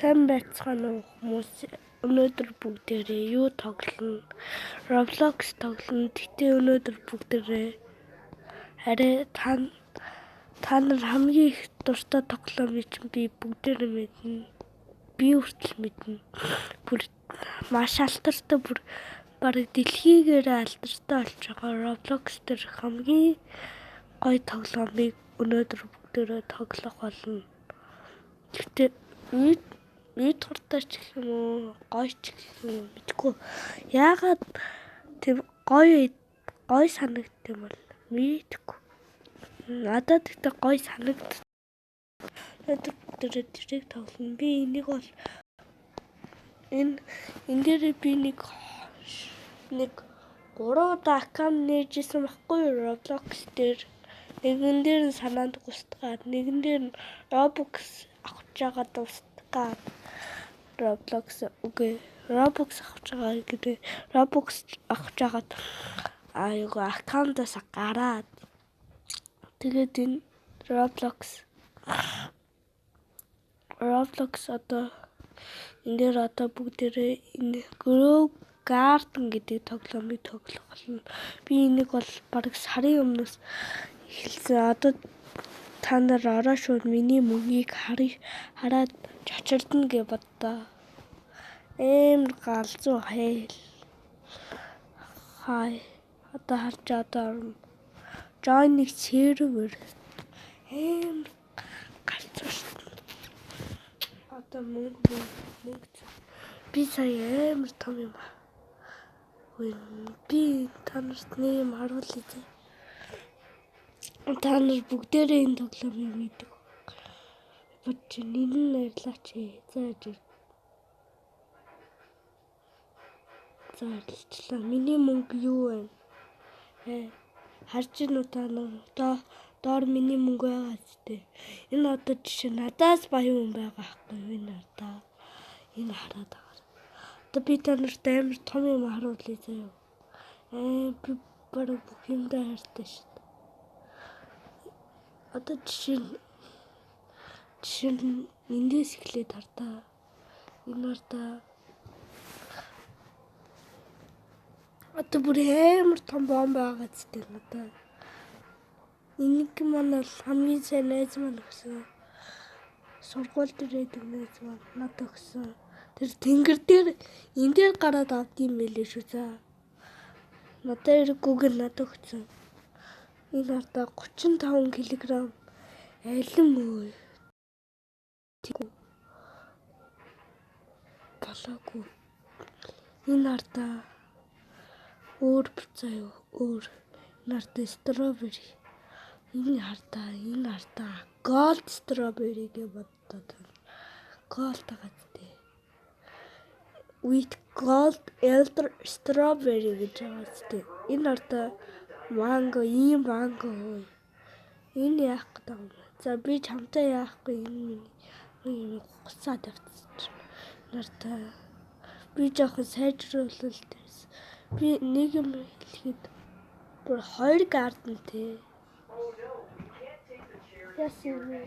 Сайн байцгаана уу хүмүүс. Өнөөдөр бүгдээрээ юу тоглоно? Roblox тоглоно. Гэтэ өнөөдөр бүгдээрээ арай та нар хамгийн их дуртай тоглоомыг чинь би бүгдээрээ мэднэ. Би хүртэл мэднэ. Бүр маш алдартай, бүр бараг дэлхийгээр алдартай болж байгаа Roblox дээр хамгийн гоё тоглоомыг өнөөдөр бүгдээрээ тоглох болно. Гэтэ бид хурдтай ч гэх юм уу, гоё ч гэх юм уу мэдгүй. Яагаад тийм гоё санагдт юм бол мэдгүй. Надад ихтэй гоё санагдт. Өнөөдөр бүгдээрээ тэрийг тоглоно. Би энийг бол энэ дээрээ би нэг 3 удаа аккаунт нээжсэн байхгүй Roblox дээр. Нэгэн дээр нь санаанд густгаад, нэгэн дээр нь Robux авч байгаа дуустгаад. Robux авч байгаа гэдэг. Robux авч агаад аккаунтаас гараад. Тэгээд энэ Roblox одоо энэ дээр одоо бүгдээрээ энэ Grow Garden гэдэг тоглоомыг тоглох болно. Би энийг бол бараг сарын өмнөөс эхэлсэн. Одоо та нар ороо шууд миний мөнгийг хараад чочирдно гэж боддоо. Амар галзуу хайл. Хай. Одоо харж одоо join server. Амар галзуу шүү. Одоо мөнгө. Би сая амар том юм. Би та нарт нэг юм харуулъя те. Та нар бүгдээрээ энэ тоглоомыг мэддэг. Бод нэг нь ярьлаач. За ярьчлаа. Миний мөнгө юу вэ? Харж ийн үү та нар? Доор миний мөнгө байгаа зү. Энэ одоо жишээ надаас баян хүн байгаа байхгүй энэ одоо. Энэ хараад байгаа. Одоо би та нарт амар том юм харуулъя заяа. Би бараг бүх юмдаа хайртай шүү. Одоо жишээ нь эндээс эхлээд хартаа. Энэ хартаа. Одоо бүр амар том бомб байгаа зү надад. Энийг манай хамгийн сайн найз маань өгсөн. Сургууль дээр байдаг найз маань надад өгсөн. Тэр тэнгэр дээр энэ дээр гараад авдсан мэлээ шүү за. Надад иргүүг надад өгсөн. Энэ хартаа 35 кг алин өө. Болоогүй. Энэ хартаа өөр бицаа юу? Өөр. Энэ хартаа strawberry. Энэ хартаа gold strawberry гэж боддоо. Gold tagad. With gold elder strawberry гэж байгаа зү. Энэ хартаа манго. Энэ яах гэдэг юм. За би чамтай яахгүй энэ гуцаад явчихсан. Нартай би жоохон сайжруулал дээрс. Би нэг юм хэлэхэд бүр 2 гарден те. Яасан вэ?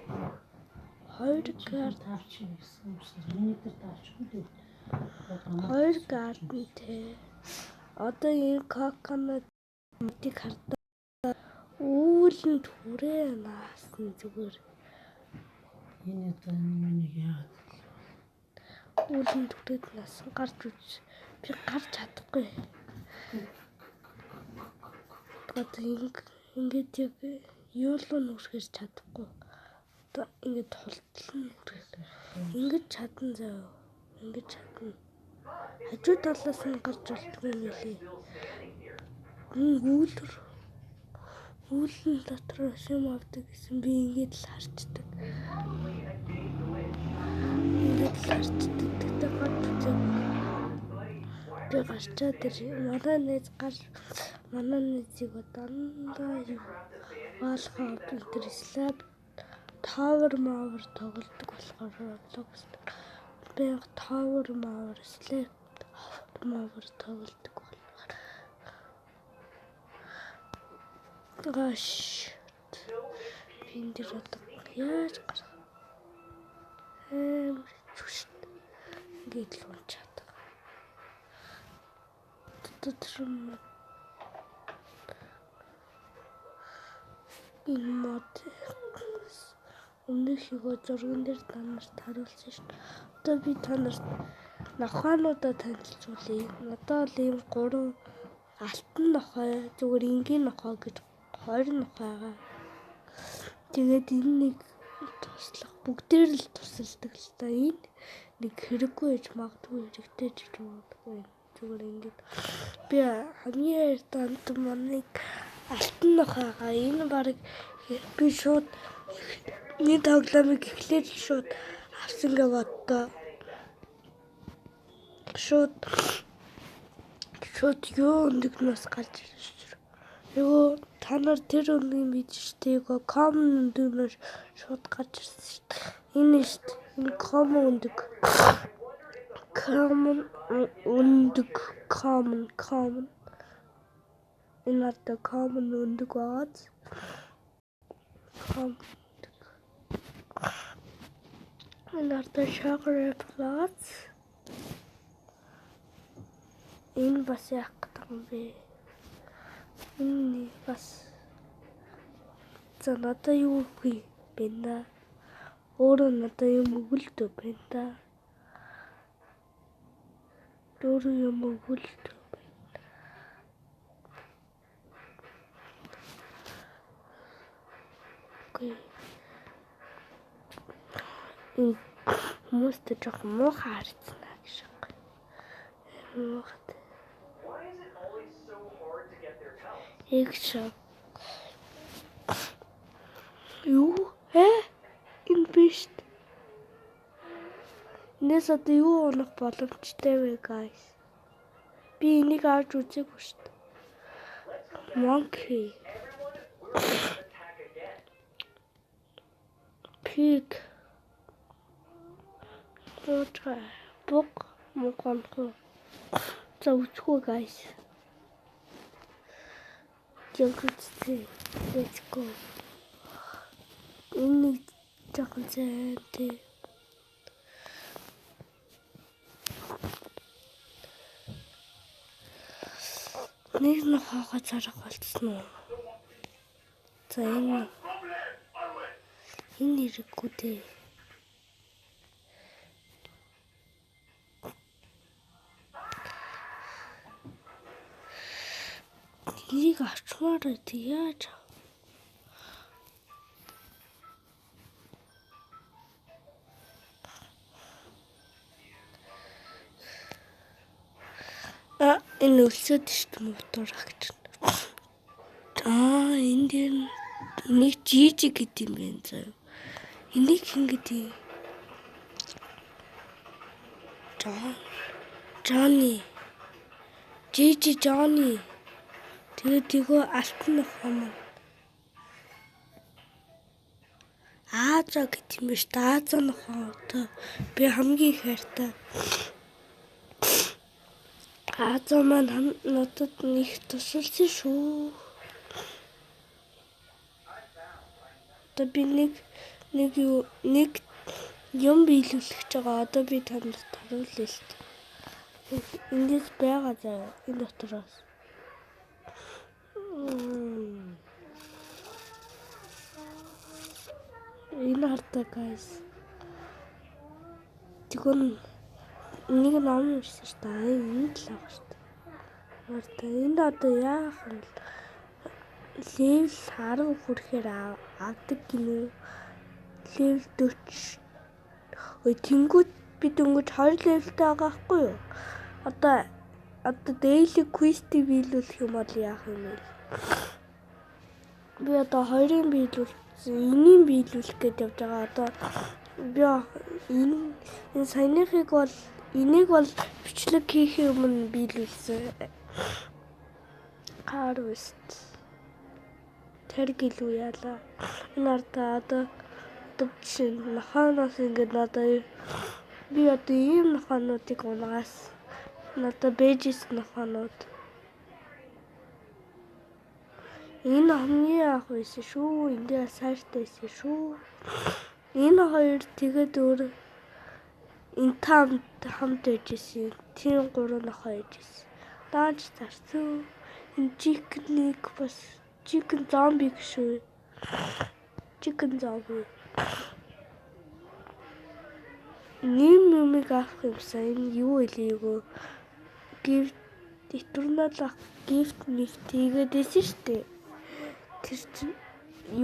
2 гарден те. Одоо энэ коконот мэтик хартаа үүлэнд хүрээ наасан зүгээр. Энэ одоо нэг яагаад үүлэнд хүрээд наасан гарч үз. Би гарч чадахгүй. Одоо ингээд яг юулуу нүрхэж чадахгүй. Одоо ингээд тултлан нүрхэж. Ингээд чадна заяа. Ингээд чадна. Хажуу талаас нь гарч болтгүй нэлээ. Үүлэн дотроос юм авдаг гэсэн би ингээд л харцдаг. Тэгтээ гарч үзээ. Би гарчаад манай найзыг дандаа юу болгоо тэр слайд tower тоглодог болохоор Roblox би tower slide тоглодог болохоор гаш би энэ дээр одоо яаж гарах чүшт ингээд л унчаад байгаа. Тэр энэ мод өмнөхийгөө зурган дээр та нарт харуулсан шүү дээ. Одоо би та нарт нохоонуудаа танилцуулъя. Надад л ийм 3 алтан нохой, зүгээр энгийн нохой гэж 2 нохой байгаа. Тэгээд энэ нэг туслах бүгдээр л тусалдаг л та. Энэ нэг хэрэггүй гэж магадгүй хэрэгтэй ч гэж бодохгүй. Зүгээр ингээд би хамгийн эрдэнэт маныг алтан нохойгаа энэ баг би шууд нэг тоглоомыг эхлээд шууд авсан гэж боддоо. Шууд юу өндөгнөөс гарч ирж. Юу та нар тэр өндгийг мэдчихтэй гоо common өндөгнөөс шууд гарч ирсэн шүү дээ. Энэ шүү дээ. Энэ common өндөг. Common өндөг. Common. Энэ одоо common өндөг байгааз. Энэ одоо chocolate plus. Энэ бас яах гэдэг юм бэ? Энэ бас за надад юу үгүй бэнда. Өөрөө надад юм өгөлдөө бэнда. Өөрөө юм өгөлдөө бэнда. Окей. Энэ хүмүүст жоох муухай харагдана гэж байна. Муухай. Экшн. Юу? Энэ биш. Энэс одоо юу унах боломжтой вэ, guys? Би энийг авч үзээгүй шүү дээ. Monkey. Pig. Book. Муканхоо. За үзгүй, guys. Let's go. Энэ жоохон зайтай. Нэг нохоогоо зарах болцсон уу? За энэ хэрэггүй дээ. Энийг авчмаар яаж? Энэ өлсөд шүү дээ мотор агч. Энэ дээр энийг жижиг гэдэг юм байна заа. Энийг хэн гэдэг? Johnny. Johnny. Тэгээд тийгөө алтан нохоо маань. Ааза гэдэг юм шүү дээ. Ааза нохоо. Би хамгийн хайртай. Ааза маань надад нэг тусалсан шүү. Одоо би нэг юм биелүүлэх байгаа. Одоо би танд харуулъя л дээ. Эндээс байгаа заа. Энэ дотроос. Энэ хартаа guys. Тэгвэл нэг ном ирсэн шүү дээ. Энэ л авах шүү дээ. Хартаа энэ одоо яах вэ? Level 10 хүрэхээр авдаг гинэ. Level 40. Ой тэнгууд би дөнгөж 2 levelтэй байгаа хгүй юу? Одоо daily quest-ийг биелүүлэх юм бол яах юм бэ? Би одоо 2-ыг биелүүлсэн. Энийг биелүүлэх гэж явж байгаа. Одоо би энэ саяныхыг бол энийг бол бичлэг хийхээ өмнө биелүүлсэн. Harvest. Тэр гэлүү яалаа. Энэ одоо чинь нохооноос ингээд надад би одоо ийм нохоонуудыг унагаас надад бэжис нохоонууд. Энэ хамгийн ах байсан шүү. Эндээ сайртай байсан шүү. Энэ хоёр тэгээд өөр энэ хамт байжсэн. Тийм 3 нохоо байжсэн. Даанч зарсан. Энэ чикнийг бас чикен зомби шүү. Чикен зомби. Нэмийг авах юмсан. Энэ юу илээгөө gift eternal gift нэвтэйгээд байсан штэ. Тэр чинь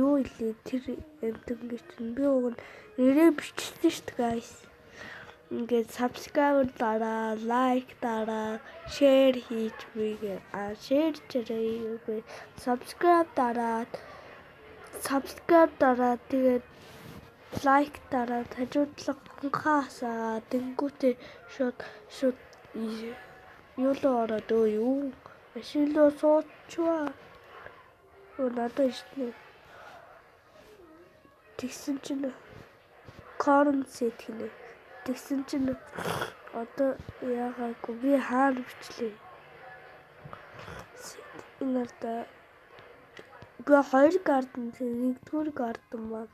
юу илээ тэр эмтэнгээ чинь би уг нь нэрээ бичсэн штэ guys. Ингээд subscribe дараа, like дараа, share хийж бигээ. Share чирээ subscribe дараа тэгээд like дараа хажуудлага ханхаасаа тэнгүүтээ шууд юу л ороод юу машинлоо суучваа. Надад ишнэ. Тэгсэн чинь currency гэнэ. Тэгсэн чинь одоо яагаагүй би хаана бичлээ. Энэ одоо би 2 гарден нэгдүгээр гарден маань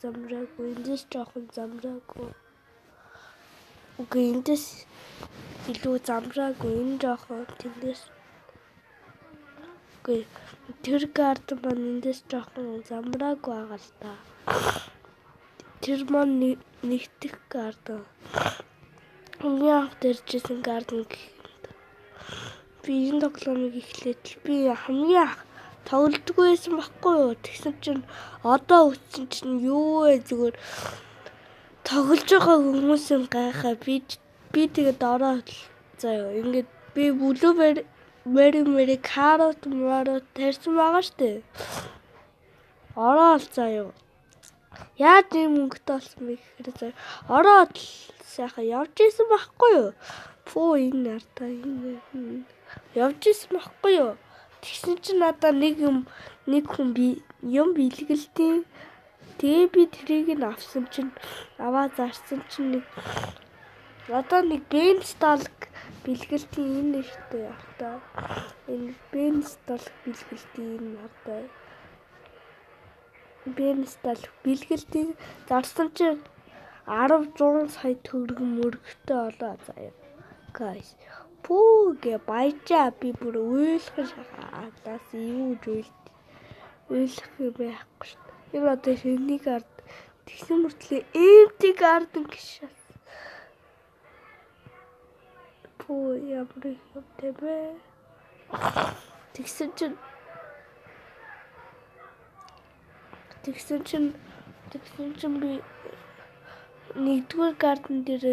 замраагүй эндээс жоохон замраагүй. Үгүй эндээс илүү замраагүй энэ жоохон тэндээс. Үгүй тэр гарден маань эндээс жоохон замраагүй байгаа л та. Тэр маань нэгдэх гарден. Яах дэржсэн гарден гэх юм. Би энэ тоглоомыг эхлээд би хамгийн тоглодгүй байсан байхгүй юу. Тэгсэн чинь одоо үтсэн чинь юу вэ зүгээр тоглож байгаа хүмүүсийн гайхаа би тэгээд ороод заяа. Ингээд би блубер мэри карот тарьсан байгаа штэ. Ороод заяа. Яаж ийм мөнгөтэй болсон бэ гэхээр заяа. Ороод сайхан явж исэн байхгүй юу. Фу энэ нартай энэ явж исэн байхгүй юу. Тэгсэн чинь надаа нэг хүн юм бэлгэлтийн. Тэгээ би тэрийг нь авсан чинь аваа зарсан чинь нэг надаа нэг бенсталк бэлгэлтийн энэ штэ явтаа. Энэ бенсталк бэлгэлтийн надаа. Бенсталк бэлгэлтийн зарсан чинь 10-100 сая төгрөг мөрөгтэй олоо заяа. Guys. Пүүгээ баяжаа би бүр уйлах шахаас юу ч уйлах юм байхгүй шүү дээ. Энэ одоо шиний гард тэгсэн мөртлөө empty garden гэж. Пүү ямар юм бэ? Тэгсэн чинь би нэгдүгээр гарден дээр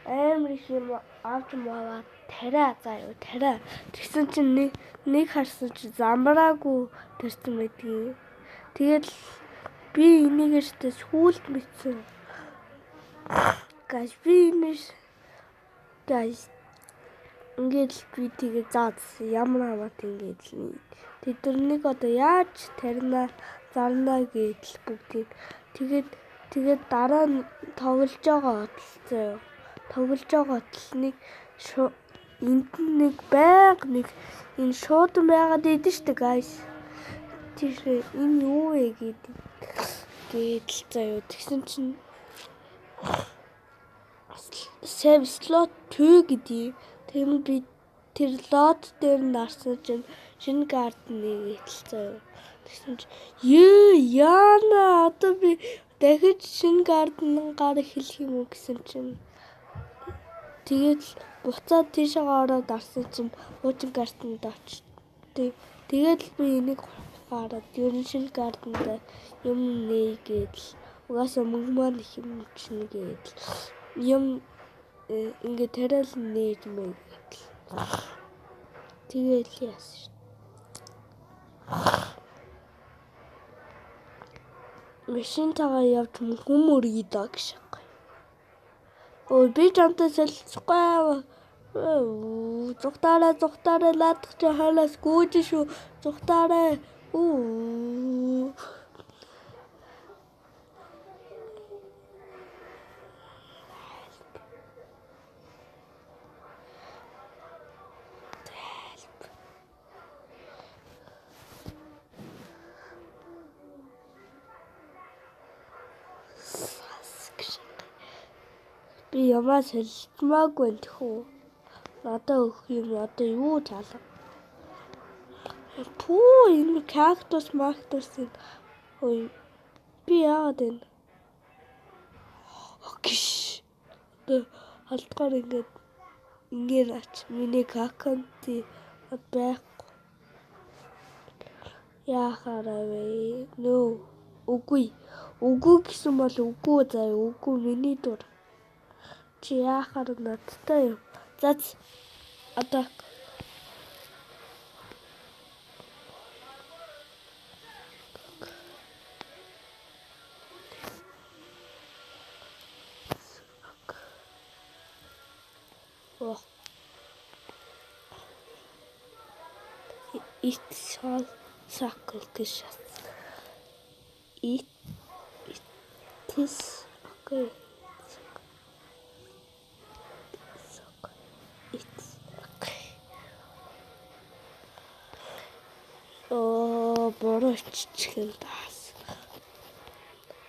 амар их юм авч маваа тариа заяа тариа. Тэгсэн чинь нэг харсан чинь замраагүй тэрсэн байдгийг. Тэгээд би энийг штэ сүүлд мэдсэн. Guys би энэш ингээд би тэгээд заасан ямар хамаат ингээд тэднийг одоо яаж тарина зарна гэдэл бүгдийг тэгээд дараа нь тоглож байгаа бодлоо. Тоглож байгаа нэг энд нэг байг нэг энэ шууд байгаад идэв штэ guys. Тэр энэ юу вэ гэдэл заяа. Тэгсэн чинь save slot 2 гэдэг. Тэр би тэр лот дээр нарсан чинь шинэ гардны гэдэл заяа. Тэгсэн чинь яана одоо би дахиж шинэ гарднгаар эхлэх юм уу гэсэн чинь тэгээд буцаад тийшээ ороод арсан чинь хуучин гарданд очив. Тэгээд би энийг гараад ерөн шинэ гарданд юм нээгээд угаасаа мөнгө маань их юм чинь гээд юм ингээд тариал нээж мэйгээд тэгээд яасан. Машин тагаа явж хүмүүр идэ гэж. Ой би чамтай солилцохгүй. Зүгтаараа наадах чи ханаас гүйж шүү. Зүгтаараа. Би ямаа солилцмаагүй байна тэхүү. Надад өгөх юм одоо юу залга. Пүү энэ кактус мактус ой би яагаад энэ окш халтгаар ингээд ач миний аккаунти байхгүй яахаараа вэ нөө үгүй гэсэн бол үгүй заа үгүй миний дур чи яахаар надтай юм за одоо It's all circle kisses. It is okay. It's okay. It's okay. Борооч таас.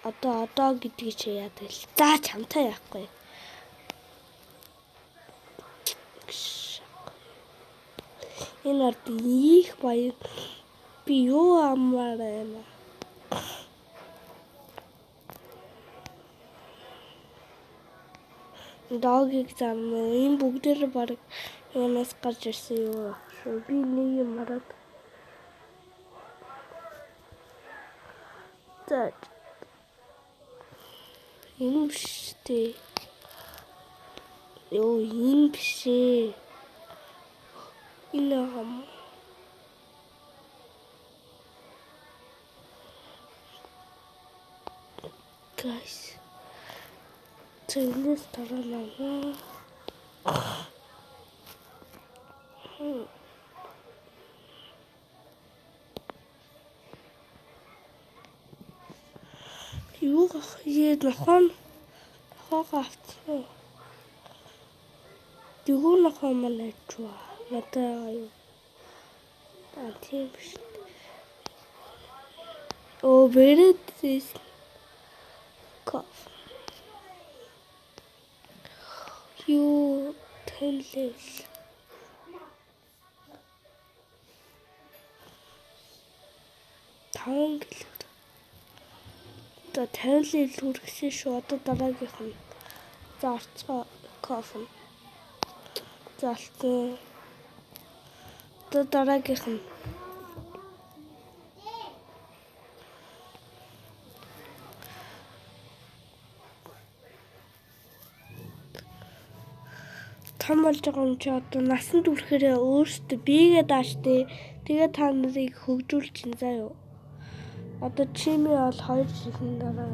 Одоо гэдгийг чи яадаг л. За чамтай яахгүй. Энэ ард их баяр би юу амаар байна. Доогийг зам энэ бүгдээр баг юунаас гарч ирсэн юу. Би нэг юм хараад. За энэ биш дээ. Ёо энэ биш ээ. Энэ хам guys цэнэс таранаа юу яа нахан хаагаафт юу нахан малачва надаа юу тийм биш where is this cough you tell Тангл. Одоо 50 л хүргэсэн шүү. Одоо дараагийнх нь. За орцгоо кофе. За алцсан. Одоо дараагийнх нь. Том болж байгаа юм чи одоо насанд хүрэхээр өөртөө биегээ дааштай. Тэгээ та нарыг хөгжүүлж ин заяа. Одоо чимээ бол 2 жилийн дараа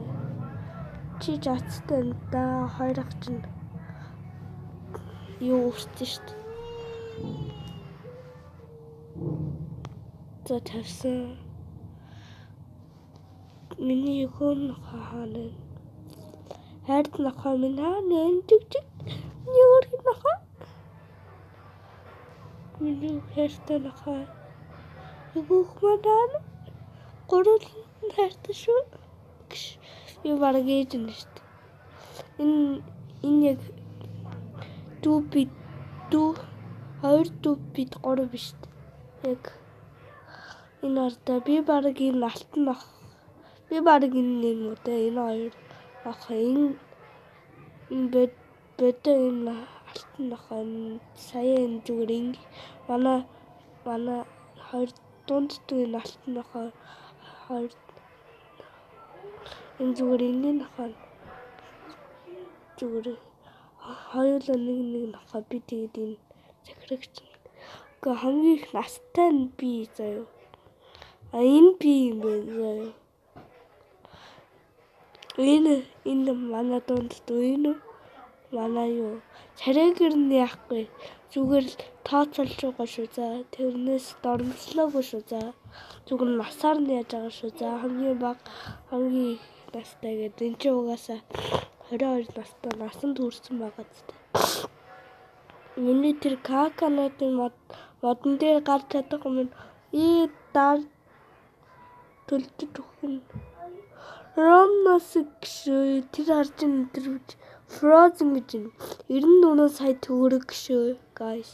чи жацтай энэ да 2 ах чинь юу үрсэн шүү дээ. За тавьсан. Миний хүн хаана хайрт нахаа минь хаана чиг юу нахаа миний хайртай нахаа юу хмадан гурал хайртай шүү. Би бараг ээж нь шүү дээ. Энэ яг дүү 2 дүү 3 биш дээ. Яг энэ ордоо би бараг энэ алтан ах. Би бараг энэ юм уу те энэ 2 ах энэ бэдэ энэ алтан ах сая энэ зүгээр манай 2 дунд энэ алтан ах 2 энэ зүгээр энэ нахаа зүгээр хоёулаа нэг нахаа би тэгээд энэ захирагч. Гэхдээ хамгийн их настай нь би заяа. Энэ би юм байна. Энэ манай дунд энэ манай юу царайгэр нь яахгүй зүгээр л тооцоолж байгаа шүү за. Тэрнээс дормжлоогүй шүү за. Зүгээр насаар нь яаж байгаа шүү за. Хамгийн баг хамгийн настай гэдэг энэ ч угаасаа 22 настай насанд хүрсэн байгаа зү. Миний тэр каканатын модон дээр гарч чадах юм дар төлдөж өгөх юм. Ромнос тэр харж энэ тэр Frozen гэж байна. 94 сая төгрөг шүү, guys.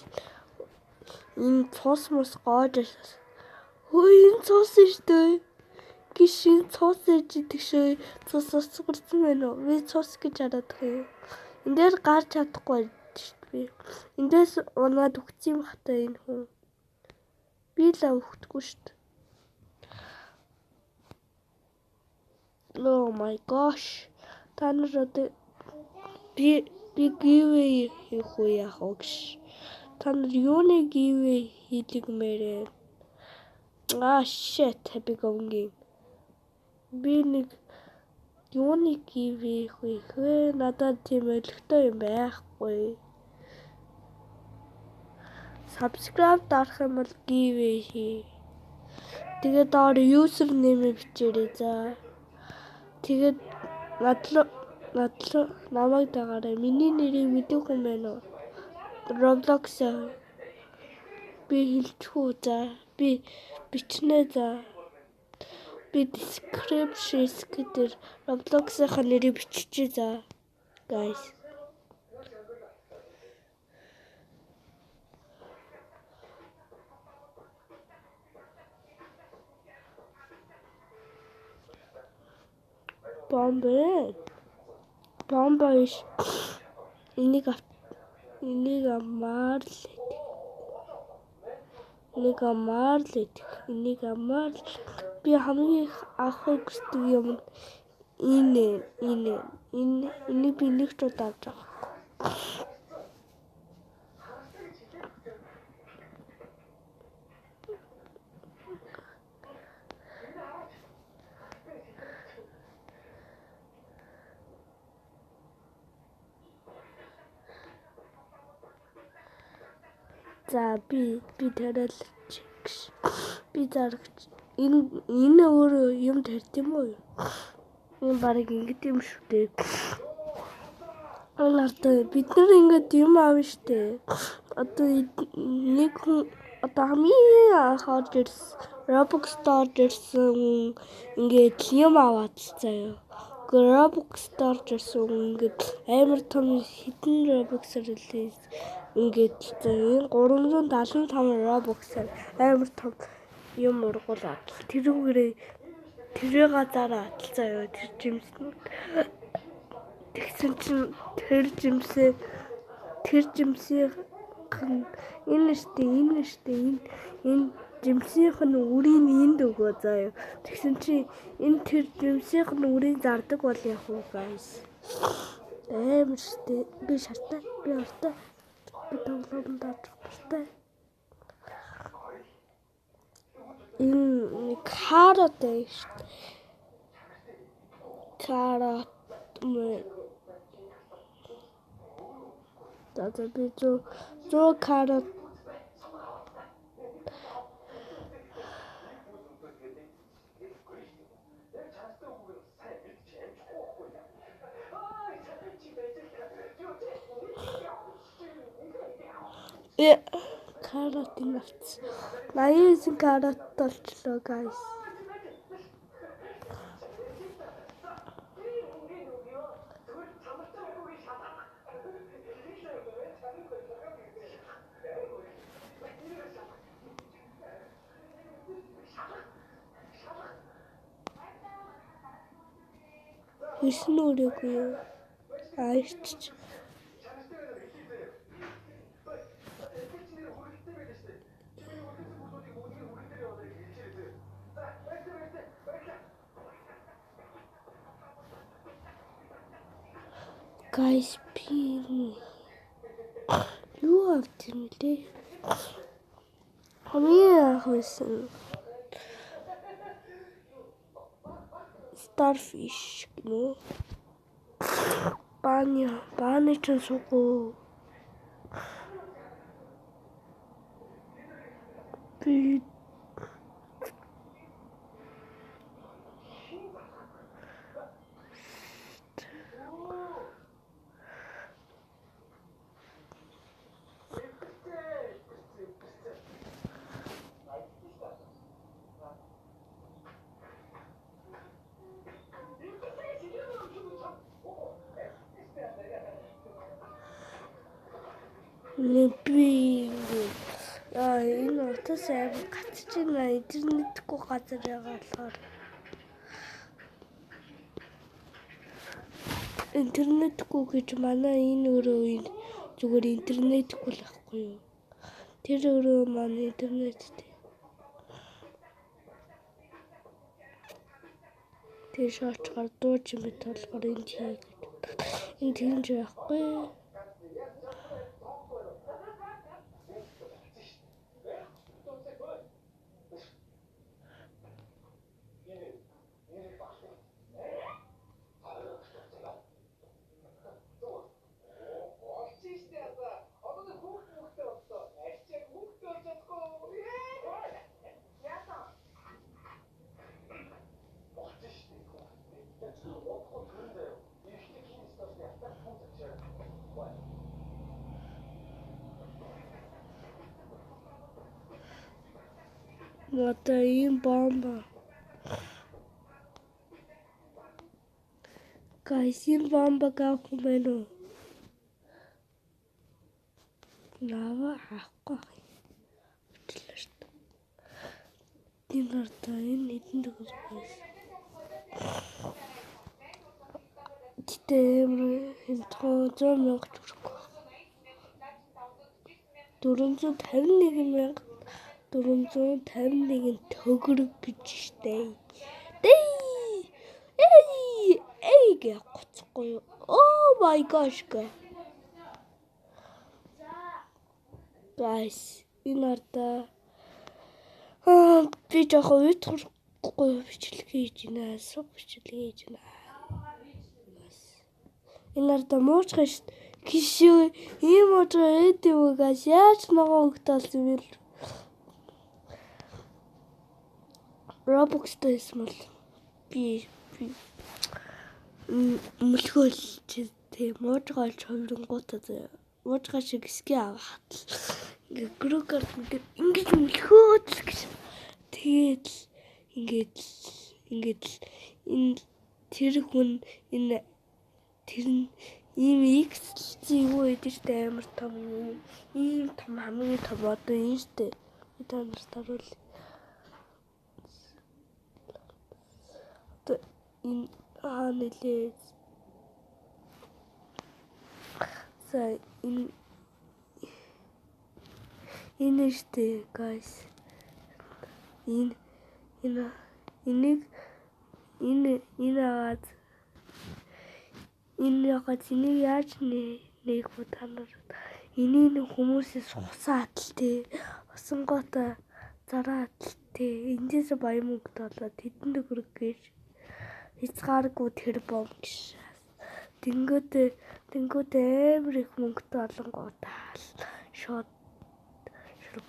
Энэ цус мус гоож байсан. Хөөе, энэ цус шүү дээ. Гişin цус ээж идэг шүү. Цус усгэрсэн байна уу? Би цус гэж хараад байгаа юм. Энд дээр гарч чадахгүй байж шүү дээ. Эндээс унаад өгсөн юм хата энэ хүн. Би л өгөхгүй шүү дээ. Oh my gosh. Та нар одоо би giveaway хийх үү яах вэ гэж. Та нар юуны giveaway хийдэг мээрээ? Shit, happy going. Би нэг юуны giveaway хийх вэ? Надад тийм өлегтэй юм байхгүй. Subscribe дарах юм бол giveaway хий. Тэгээд доор username бичээрэй за. Тэгээд надлаа намайг дагаарай. Миний нэрийг мэдэх юм байна уу? Roblox би хэлчихүү за. Би бичнэ за. Би description дээр Roblox-ийн нэрийг биччихье за. Guys. Бомбаш. Энийг амар би хамгийн авах гэсэн юм энийг би нэг ч удаа авч байгаа. За би тэрэл би зарагч энэ өөрөө юм тарьд юм уу? Энэ барыг ингэдэг юм шүү дээ. Одоо бид нар ингэж юм аав штэ. Одоо нэг хүн одоо хамгийн анхаарч ирсэн Roblox Store дэрсэн ингэж юм аваад заяа. Roblox Store дэрсэн ингэж амар том хитэн Roblox-аар релиз ингэж энэ 375 Roblox-аар амар том юм ургуулад тэрийг газараа заяа тэр жимсэн. Тэгсэн чинь тэр жимсээ энэ жимсийнх нь үрийг энд өгөө заяа. Тэгсэн чинь энэ тэр жимсийнх нь үрийг зардаг бол яах вэ guys? Амар штэ. Би шартай. Би ортой. Би тоглоом даатай. Энэ карот штэ. Карот одоо би зөө карот карот навц. 89 карот толчлоо guys. Иснүүрээгүй. Аашч. Guys, пин. Юу авчих юм бэ? Хамгийн хөөсөн. Starfish гэнэ. Бааны ч суугүй. Би би энэ утас амар гацж байна. Интернетгүй газар байгаа болохоор. Интернетгүй гэж манай энэ өрөө зүгээр интернетгүй л байхгүй юу? Тэр өрөө манай интернеттэй. Тэр шоочгаар дууж мэт болохоор энд хийгээд. Энд хийж байхгүй. Одоо ийм бомба. Guys, ийм бомбаг авах юм байна уу? Нава авахгүй. Энэ одоо энэ хэдэн төгрөг байсан. Тэтэм энэ 100,000 төгрөг. 451,451 төгрөг гэж штэ. Эй гэ гоцхгүй юу? Oh my gosh. Guys, энэ ардаа би жоохон уйтгарахгүй бичлэг хийж байна. Суб бичлэг хийж байна. Энэ ардаа муучгай шүү. Гişүү ийм уучгай эдэмгээс яаж нөгөө хөгтөлсөн юм бэ? Roblox-тай эсвэл би мөлхөөл чи тийм муучгай човронгуудаа заяа. Муучгай шиг ски аваад ингээ грүүкер ингэж мөлхөөд л гэж. Тэгээд ингээд энэ тэр хүн энэ тэр нь ийм XC юу гэдэг чинь амар том юм. Ийм том хамгийн том одоо энэ штэ. Бид нарт харуул. Одоо энэ нэлээ. За энэ штэ guys. Энэ яаж нээх вэ та нар? Энийг хүмүүсээс хусаад л тээ. Усангуудаа зараад л тээ. Эндээс баян мөнгөд болоод хэдэн төгрөг гэж хязгааргүй тэр бом гэж. Тэнгүүд амар их мөнгөд олонгуудаа л шууд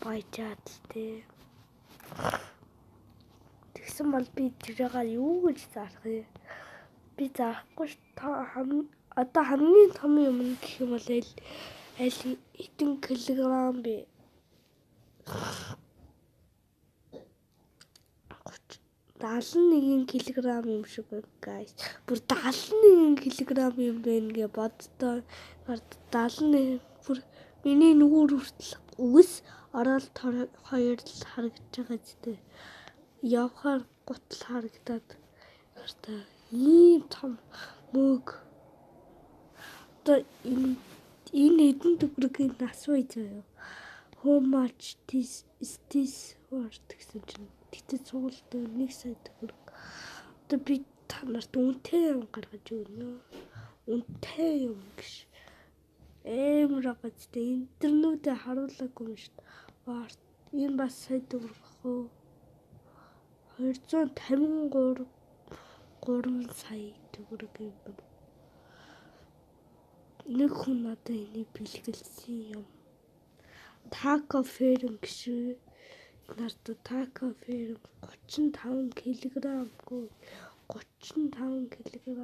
баяжаад л тээ. Тэгсэн бол би тэрээгээ юу гэж зарах юм? Би зарахгүй ш. Одоо хамгийн том юм гэх юм бол аль хэдэн килограмм бэ? 71 килограмм юм шиг байна guys. Бүр 71 килограмм юм байна гэ боддоо. 71 бүр миний нүгүүр хүртэл үс ороод хоёр л харагдаж байгаа зү. Явхаар гутал харагдаад гартаа ийм том мөг. Одоо энэ хэдэн төгрөгийн асууя заяа. How much is this worth гэсэн чинь тэгтээ цуглаад 1 сая төгрөг. Одоо би та нарт үнэтэй юм гаргаж өгнө. Үнэтэй юм гэж. Амар гацтай интернетээ харуулаагүй юм шүү. Worth энэ бас сая төгрөг ах уу? 253 сая төгрөг юм байна. Нэг хүн надад энийг бэлгэлсэн юм. Тако ферм гэшүү. Нарт тако ферм 35 кг-гүй 35 кг.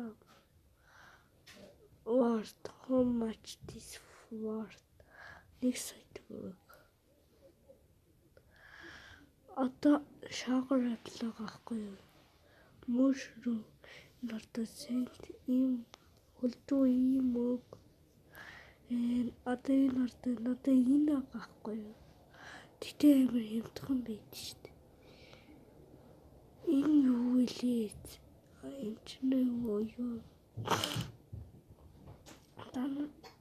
Worth how much this worth? 1 сая төгрөг. Одоо шагар атлаа гахгүй юу? Mushroom нарт сент ийм хөлдөө ийм мөг Одоо энэ ордог одоо энэ байхгүй юу? Тэгтээ амар хямдхан байд штэ. Энэ юу вэ? Энэ ч юу?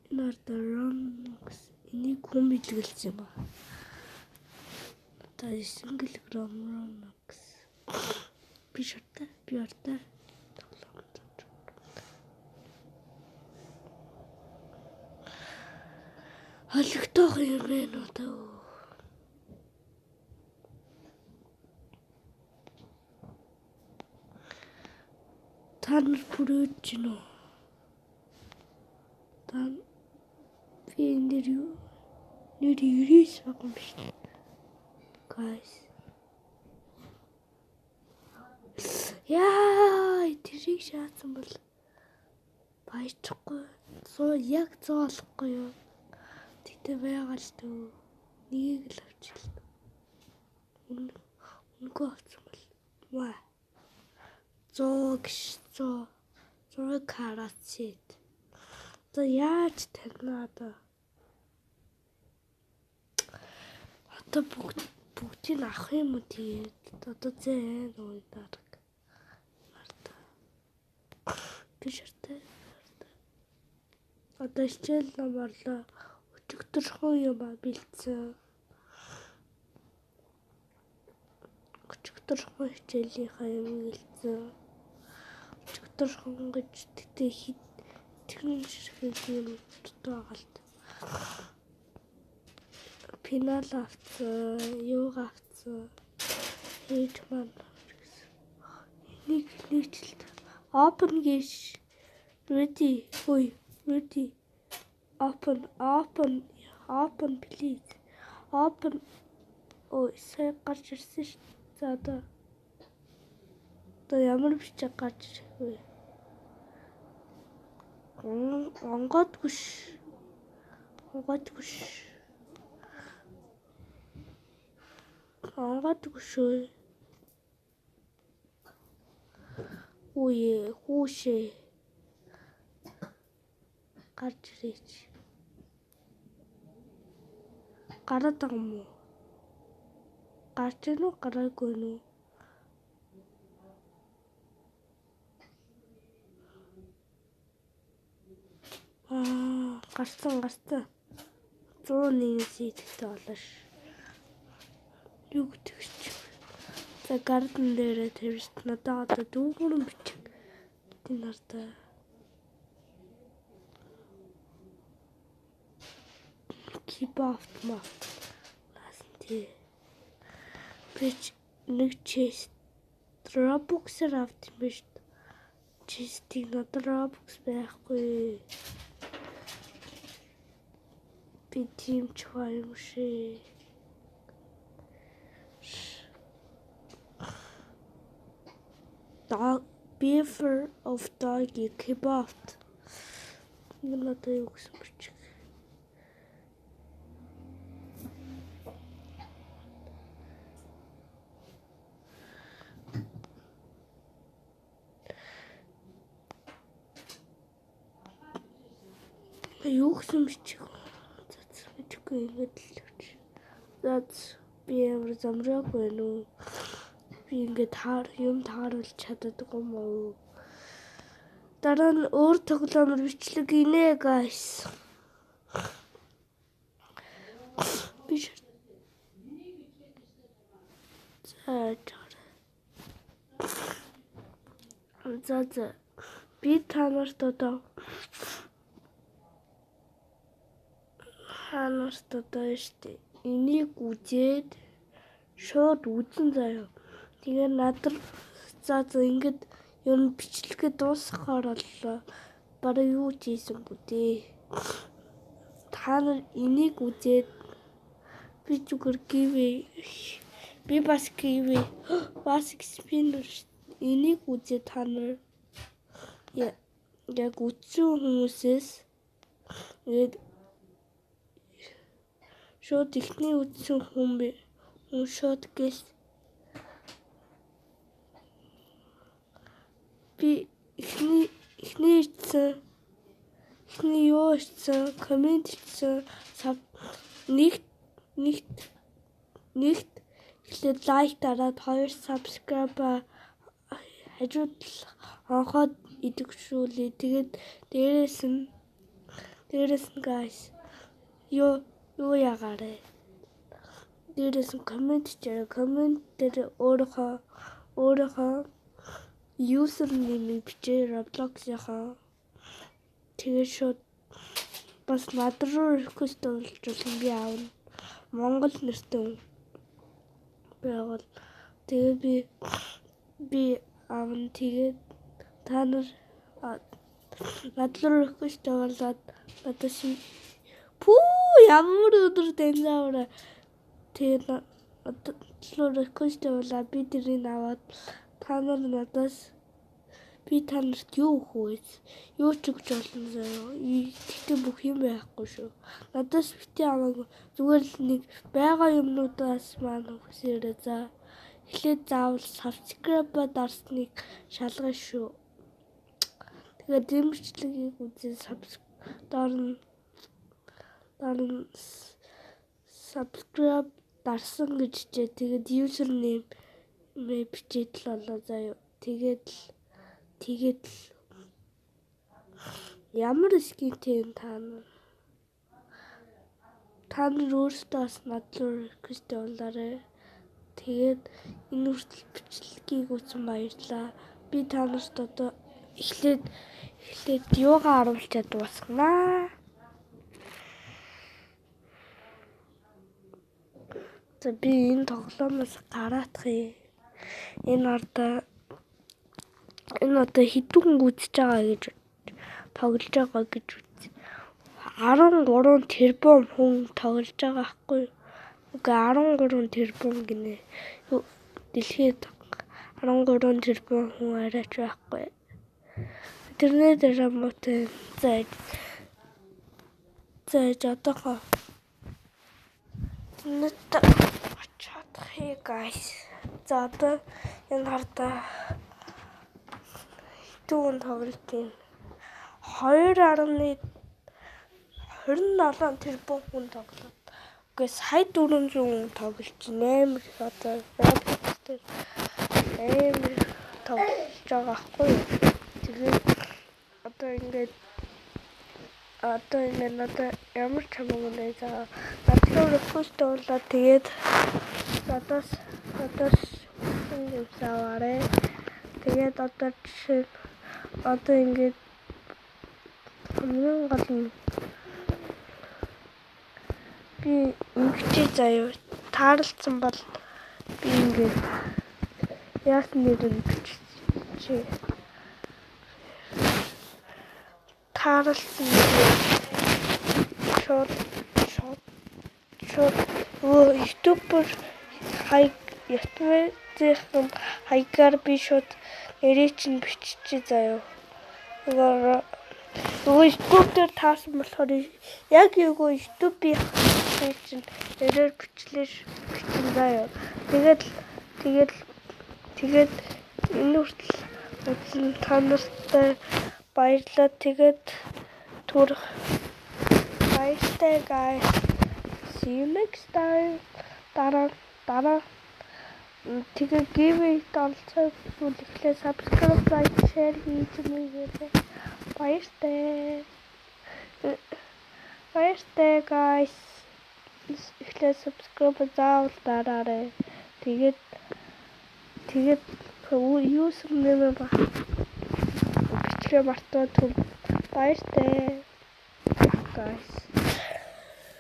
Энэ ордог Romanox. Энийг хүн мэдлгэлсэн ба. Одоо single Romanox. Би ортой. Холигдох юм байна одоо. Та нар бүрөөж гин үү? Би нэр 99 байгаа юм биш. Guys. Яа, тэрийг шаасан бол баячихгүй. Яг 100 олохгүй юу? Тэгтээ байгаа л дөө. Нэгийг л авчихлаа. Үнэгүй авсан бол. Ваа. 100 карацит. Одоо яаж таньнаа одоо? Одоо бүгдийг авах юм уу тэгээд одоо зэн уу дараг. Би шартай. Одоо хичээл намарлаа. Өчигдөрхөн юм бэлдсэн. Өчигдөрхөн хичээлийнхаа юм бэлдсэн. Өчигдөрхөн гэж тэгтээ тэгэн ширхэг юм тутаагалт. Пинал авцсан, юуг авцсан. Хийж маань. Энийг нийтлээ. Open гэж ready. Ready. Open please. Open. Ой, сая гарч ирсэн шүү. За одоо ямар бичиг гарч ирэх вэ? Онгоодгүй шүү. Үе хүүшээ гарч ирээч. Гараад байгаа юм уу? Гарч ийн үү? Гараагүй нь үү? Гарсан. 101 сэтгтэй болоо ш. Юу гэдэг чи. За гарден дээрээ тэрс надад одоо дүүгүрэн бичих. Тийм нартай. Кибафт маа. Асти. Бич нэг чест Robux-аар авт юм биш. Честиг надад Robux байхгүй. Би тийм ч юм шээ. Dog beaver of doggy kebab. Надад юу гэсэн бичиг. Юу гэсэн бичиг. Мэдгүй ингэж л өгч. Би ямар замраагүй нүү. Би ингээд юм тааруулж чаддаг юм уу? Дараа нь өөр тоглоомор бичлэг инээ guys. Биш. За. Би танарт одоо штэ. Энийг үзээд шууд үзэн заяа. Тэгээ надад за ингээд юм бичлэгээ дуусгахаар боллоо. Бараг юу хийсэн бүдээ. Та нар энийг үзээд би зүгээр гівээ. Би бас гівээ. Бас спиннер. Энийг үзээд та нар яг үзсэн хүмүүсээс тэгээд шууд ихний үзсэн хүн шууд гээс би ихний тоглоны юу хийсэн, комент хийсэн, нэгт эхлээд лайк дараад 2 subscribe хажууд онхоод идэвхжүүлээ. Тэгээд дээрээс нь guys юу ягаарэ. Дээрээс нь комент хийрээ. Комент дээр өөрийнхөө username бичээ Roblox-ийнхаа. Тэгээд шууд бас над руу request олж би аавна. Монгол нэртэй байвал тэгээд би аавна. Тэгээд та нар над руу request оруулаад надад ямар өдөр дэнзавра тэгээд над руу request оруулаад би тэрийг аваад та нар надаас би та нарт юу өгөх вэ? Юу ч өгч болно заяа. Тэгтээ бүх юм байхгүй шүү. Надаас битээ аваагүй. Зүгээр л нэг байгаа юмнуудаас маань өгсөөрэй за. Эхлээд заавал subscribe дарсныг шалгана шүү. Тэгээд дэмжлэгийг үзээ subscribe дарсан гэж чээ. Тэгээд username бичээд л болоо заяа. Тэгээд ямар скинтэй та нар өөрсдөө бас над руу request оруулаарай. Тэгээд энэ хүртэл бичлэгийг үзсэн баярлалаа. Би та нарт одоо эхлээд юугаа харуулчаад дуусгана. За би энэ тоглоомоос гараадах юм. Энэ одоо хэдэн үзэж байгаа гэж тоглож байгаа гэж үз. 13 тэрбум хүн тоглож байгаа байхгүй юу? Үгүй 13 тэрбум гинэ. Дэлхийд 13 тэрбум хүн арайч байхгүй. Тэрнээ дээр муутай зааж одоохоо нэт очоод guys. За одоо энэ хардаа хэдэн тоглолтын 2.27 тэрбум хүн тоглоод. Үгүй сая 400 хүн тоглож байна. Одоо тоглож байгаа байхгүй юу? Тэгээд одоо ингээд надад ямар ч хамаагүй нэ за надлуу request оруулаад тэгээд надаас ингэж аваарэ. Тэгээд одоо жишээ одоо ингээд хамгийн гол нь би ингэж заяа таарлцсан бол би ингээд яасан нэрэн биччихээ. Таарлцсан шууд ютубер ютуберийн хаягаар би шууд нэрээ чинь биччихээ заяа. Нөгөө ютуб дээр таасан болохоор яг ютубийн чинь нэрээр бичлээ заяа. Тэгээд энэ хүртэл үзсэн та нартай баярлалаа. Тэгээд баяртай guys. See you next time. Дараа тэгээд giveaway талцаа бүлэглээ subscribe like share хийж мэгээрэй. Баяртай guys. Эхлээ subscribe заавал дараарай. Тэгээд username бичлээ мартаа баяртай guys.